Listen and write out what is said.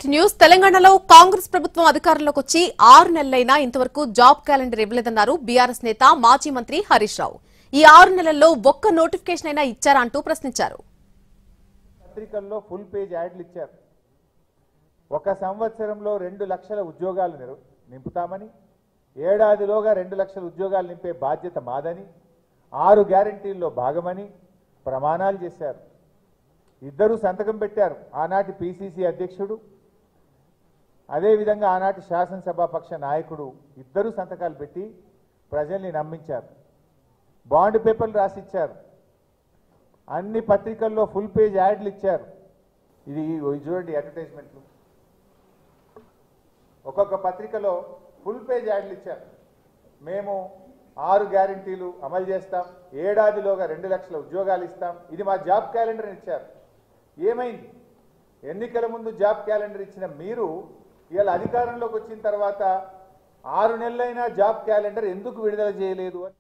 Back to news. తెలంగాణలో కాంగ్రెస్ ప్రభుత్వం అధికారంలోకి వచ్చి 6 నెలలైనా ఇంతవరకు జాబ్ క్యాలెండర్ ఇవ్వలేదన్నారు బీఆర్ఎస్ నేత మాజీ మంత్రి హరీష్ రావు. ఈ 6 నెలల్లో ఒక్క నోటిఫికేషన్ అయినా ఇచ్చారా అంటూ ప్రశ్నించారు. పత్రికల్లో ఫుల్ పేజ్ యాడ్లు ఇచ్చారు. ఒక సంవత్సరంలో 2 లక్షల ఉద్యోగాలు నింపుతామని, ఏడాదిలోగా 2 లక్షల ఉద్యోగాలు నింపే బాధ్యత మాదని, 6 గ్యారంటీల్లో భాగమని ప్రమాణాలు చేశారు. ఇద్దరు సంతకం పెట్టారు. ఆనాటి పిసిసి అధ్యక్షుడు, అదేవిధంగా ఆనాటి శాసనసభాపక్ష నాయకుడు ఇద్దరు సంతకాలు పెట్టి ప్రజల్ని నమ్మించారు. బాండ్ పేపర్లు రాసిచ్చారు. అన్ని పత్రికల్లో ఫుల్ పేజ్ యాడ్లు ఇచ్చారు. ఇది చూడండి అడ్వర్టైజ్మెంట్లు. ఒక్కొక్క పత్రికలో ఫుల్ పేజ్ యాడ్లు ఇచ్చారు. మేము 6 గ్యారంటీలు అమలు చేస్తాం, ఏడాదిలోగా 2 లక్షల ఉద్యోగాలు ఇస్తాం, ఇది మా జాబ్ క్యాలెండర్ ఇచ్చారు. ఏమైంది? ఎన్నికల ముందు జాబ్ క్యాలెండర్ ఇచ్చిన మీరు ఇవాళ అధికారంలోకి వచ్చిన తర్వాత 6 నెలలైనా జాబ్ క్యాలెండర్ ఎందుకు విడుదల చేయలేదు అని